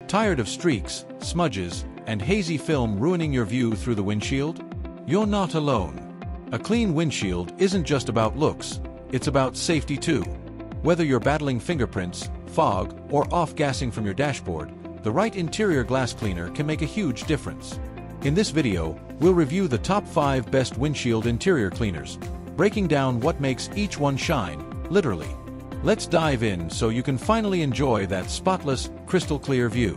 Tired of streaks, smudges, and hazy film ruining your view through the windshield? You're not alone. A clean windshield isn't just about looks, it's about safety too. Whether you're battling fingerprints, fog, or off-gassing from your dashboard, the right interior glass cleaner can make a huge difference. In this video, we'll review the top 5 best windshield interior cleaners, breaking down what makes each one shine, literally. Let's dive in so you can finally enjoy that spotless, crystal clear view.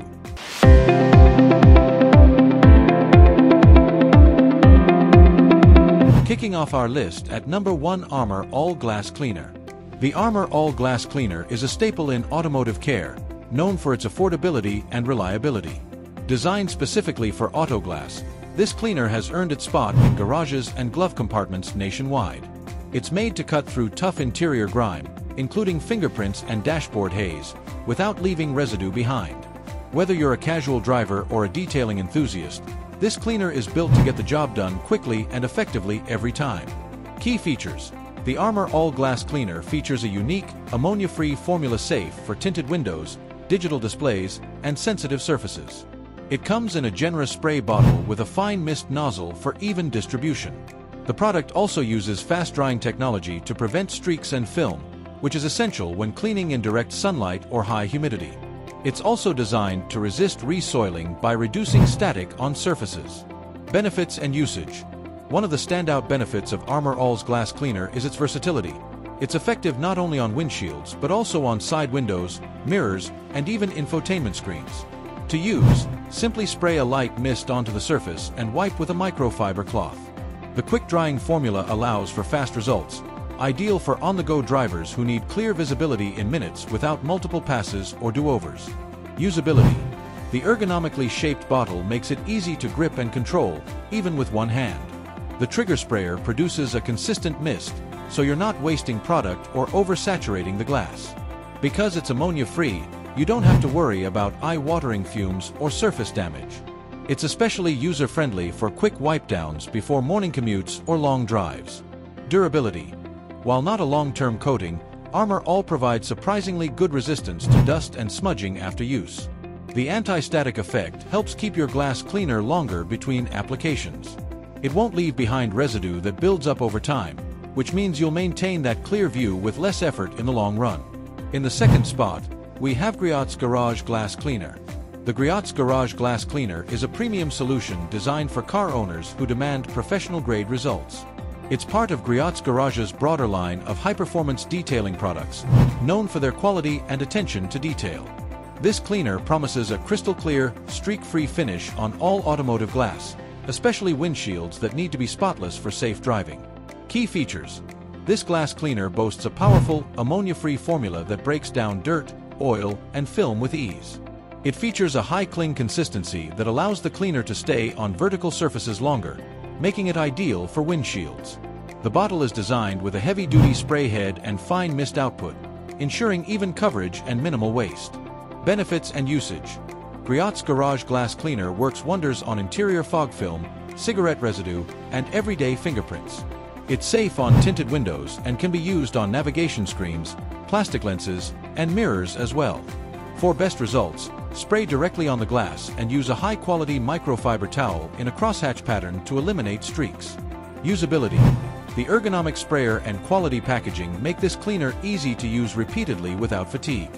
Kicking off our list at number 1, Armor All Glass Cleaner. The Armor All Glass Cleaner is a staple in automotive care, known for its affordability and reliability. Designed specifically for auto glass, this cleaner has earned its spot in garages and glove compartments nationwide. It's made to cut through tough interior grime, including fingerprints and dashboard haze, without leaving residue behind. Whether you're a casual driver or a detailing enthusiast, this cleaner is built to get the job done quickly and effectively every time. Key features. The Armor All Glass Cleaner features a unique, ammonia-free formula safe for tinted windows, digital displays, and sensitive surfaces. It comes in a generous spray bottle with a fine mist nozzle for even distribution. The product also uses fast-drying technology to prevent streaks and film, which is essential when cleaning in direct sunlight or high humidity. It's also designed to resist re-soiling by reducing static on surfaces. Benefits and usage. One of the standout benefits of Armor All's glass cleaner is its versatility. It's effective not only on windshields but also on side windows, mirrors, and even infotainment screens. To use, simply spray a light mist onto the surface and wipe with a microfiber cloth. The quick-drying formula allows for fast results, ideal for on-the-go drivers who need clear visibility in minutes without multiple passes or do-overs. Usability. The ergonomically shaped bottle makes it easy to grip and control, even with one hand. The trigger sprayer produces a consistent mist, so you're not wasting product or oversaturating the glass. Because it's ammonia-free, you don't have to worry about eye-watering fumes or surface damage. It's especially user-friendly for quick wipe-downs before morning commutes or long drives. Durability. While not a long-term coating, Armor All provides surprisingly good resistance to dust and smudging after use. The anti-static effect helps keep your glass cleaner longer between applications. It won't leave behind residue that builds up over time, which means you'll maintain that clear view with less effort in the long run. In the second spot, we have Griot's Garage Glass Cleaner. The Griot's Garage Glass Cleaner is a premium solution designed for car owners who demand professional-grade results. It's part of Griot's Garage's broader line of high-performance detailing products, known for their quality and attention to detail. This cleaner promises a crystal-clear, streak-free finish on all automotive glass, especially windshields that need to be spotless for safe driving. Key features. This glass cleaner boasts a powerful, ammonia-free formula that breaks down dirt, oil, and film with ease. It features a high cling consistency that allows the cleaner to stay on vertical surfaces longer, making it ideal for windshields. The bottle is designed with a heavy-duty spray head and fine mist output, ensuring even coverage and minimal waste. Benefits and usage. Griot's Garage Glass Cleaner works wonders on interior fog film, cigarette residue, and everyday fingerprints. It's safe on tinted windows and can be used on navigation screens, plastic lenses, and mirrors as well. For best results, spray directly on the glass and use a high-quality microfiber towel in a crosshatch pattern to eliminate streaks. Usability. The ergonomic sprayer and quality packaging make this cleaner easy to use repeatedly without fatigue.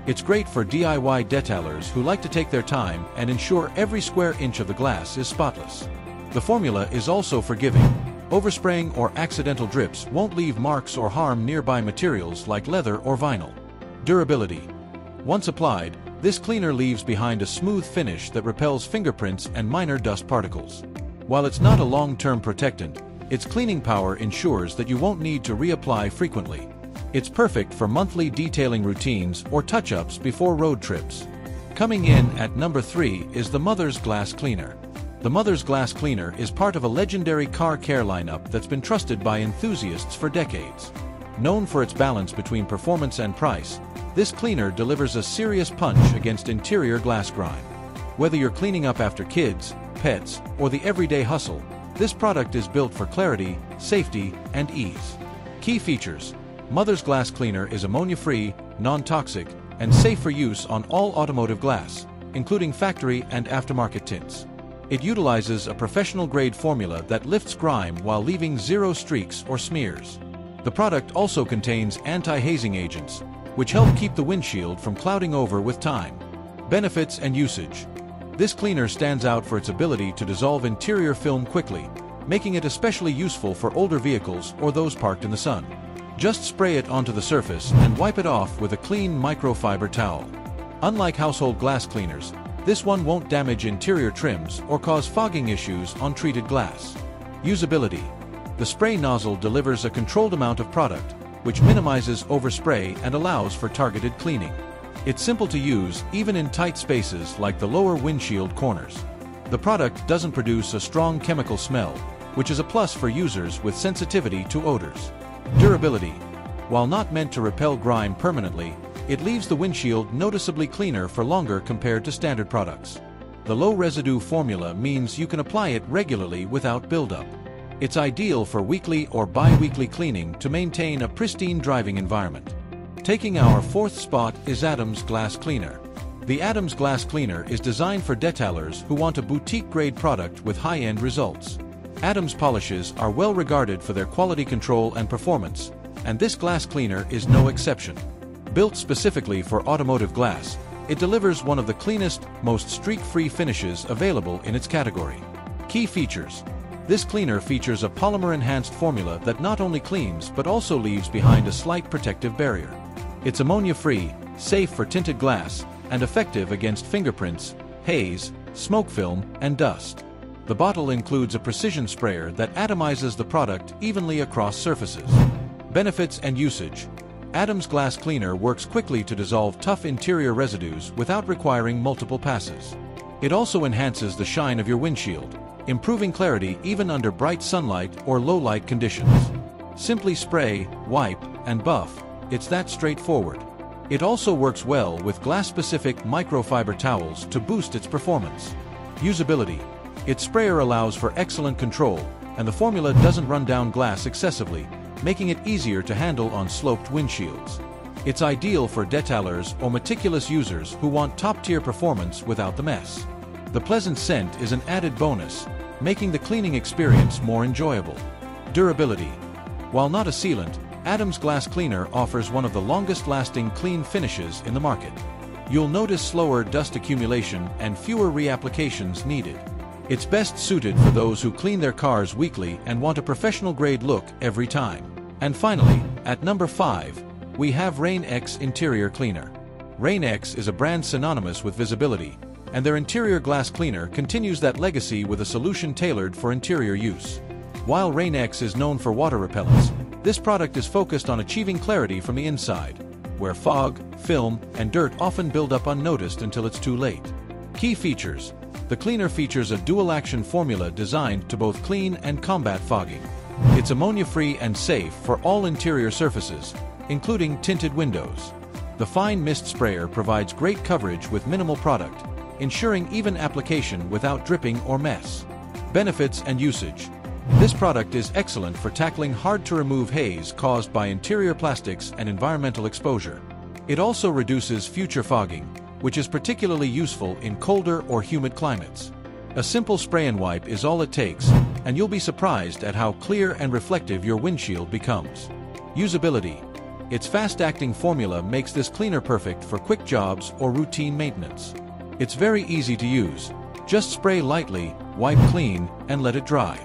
It's great for DIY detailers who like to take their time and ensure every square inch of the glass is spotless. The formula is also forgiving. Overspraying or accidental drips won't leave marks or harm nearby materials like leather or vinyl. Durability. Once applied, this cleaner leaves behind a smooth finish that repels fingerprints and minor dust particles. While it's not a long-term protectant, its cleaning power ensures that you won't need to reapply frequently. It's perfect for monthly detailing routines or touch-ups before road trips. Coming in at number 3 is the Mother's Glass Cleaner. The Mother's Glass Cleaner is part of a legendary car care lineup that's been trusted by enthusiasts for decades. Known for its balance between performance and price, this cleaner delivers a serious punch against interior glass grime. Whether you're cleaning up after kids, pets, or the everyday hustle, this product is built for clarity, safety, and ease. Key features. Mother's Glass Cleaner is ammonia-free, non-toxic, and safe for use on all automotive glass, including factory and aftermarket tints. It utilizes a professional-grade formula that lifts grime while leaving zero streaks or smears. The product also contains anti-hazing agents, which help keep the windshield from clouding over with time. Benefits and usage. This cleaner stands out for its ability to dissolve interior film quickly, making it especially useful for older vehicles or those parked in the sun. Just spray it onto the surface and wipe it off with a clean microfiber towel. Unlike household glass cleaners, this one won't damage interior trims or cause fogging issues on treated glass. Usability. The spray nozzle delivers a controlled amount of product, which minimizes overspray and allows for targeted cleaning. It's simple to use even in tight spaces like the lower windshield corners. The product doesn't produce a strong chemical smell, which is a plus for users with sensitivity to odors. Durability. While not meant to repel grime permanently, it leaves the windshield noticeably cleaner for longer compared to standard products. The low residue formula means you can apply it regularly without buildup. It's ideal for weekly or bi-weekly cleaning to maintain a pristine driving environment. Taking our fourth spot is Adams Glass Cleaner. The Adams Glass Cleaner is designed for detailers who want a boutique-grade product with high-end results. Adams polishes are well regarded for their quality control and performance, and this glass cleaner is no exception. Built specifically for automotive glass, it delivers one of the cleanest, most streak-free finishes available in its category. Key features. This cleaner features a polymer-enhanced formula that not only cleans but also leaves behind a slight protective barrier. It's ammonia-free, safe for tinted glass, and effective against fingerprints, haze, smoke film, and dust. The bottle includes a precision sprayer that atomizes the product evenly across surfaces. Benefits and usage. Adams Glass Cleaner works quickly to dissolve tough interior residues without requiring multiple passes. It also enhances the shine of your windshield, improving clarity even under bright sunlight or low-light conditions. Simply spray, wipe, and buff. It's that straightforward. It also works well with glass-specific microfiber towels to boost its performance. Usability. Its sprayer allows for excellent control, and the formula doesn't run down glass excessively, making it easier to handle on sloped windshields. It's ideal for detailers or meticulous users who want top-tier performance without the mess. The pleasant scent is an added bonus, making the cleaning experience more enjoyable. Durability. While not a sealant, Adams Glass Cleaner offers one of the longest-lasting clean finishes in the market. You'll notice slower dust accumulation and fewer reapplications needed. It's best suited for those who clean their cars weekly and want a professional-grade look every time. And finally, at number 5, we have Rain X Interior Cleaner. Rain X is a brand synonymous with visibility, and their interior glass cleaner continues that legacy with a solution tailored for interior use. While Rain X is known for water repellents, this product is focused on achieving clarity from the inside, where fog, film, and dirt often build up unnoticed until it's too late. Key features. The cleaner features a dual-action formula designed to both clean and combat fogging. It's ammonia-free and safe for all interior surfaces, including tinted windows. The fine mist sprayer provides great coverage with minimal product, ensuring even application without dripping or mess. Benefits and usage. This product is excellent for tackling hard-to-remove haze caused by interior plastics and environmental exposure. It also reduces future fogging, which is particularly useful in colder or humid climates. A simple spray and wipe is all it takes, and you'll be surprised at how clear and reflective your windshield becomes. Usability. Its fast-acting formula makes this cleaner perfect for quick jobs or routine maintenance. It's very easy to use. Just spray lightly, wipe clean, and let it dry.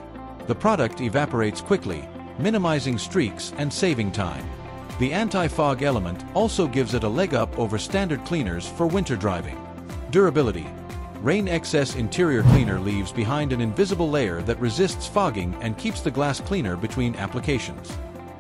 The product evaporates quickly, minimizing streaks and saving time. The anti-fog element also gives it a leg up over standard cleaners for winter driving. Durability. Rain XS Interior Cleaner leaves behind an invisible layer that resists fogging and keeps the glass cleaner between applications.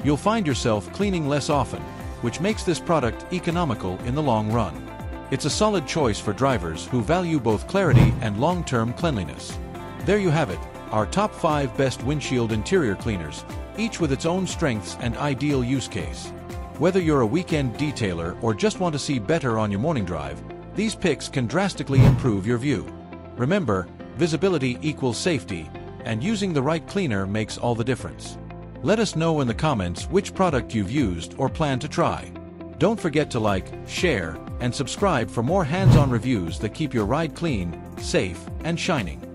You'll find yourself cleaning less often, which makes this product economical in the long run. It's a solid choice for drivers who value both clarity and long-term cleanliness. There you have it, our top 5 best windshield interior cleaners, each with its own strengths and ideal use case. Whether you're a weekend detailer or just want to see better on your morning drive, these picks can drastically improve your view. Remember, visibility equals safety, and using the right cleaner makes all the difference. Let us know in the comments which product you've used or plan to try. Don't forget to like, share, and subscribe for more hands-on reviews that keep your ride clean, safe, and shining.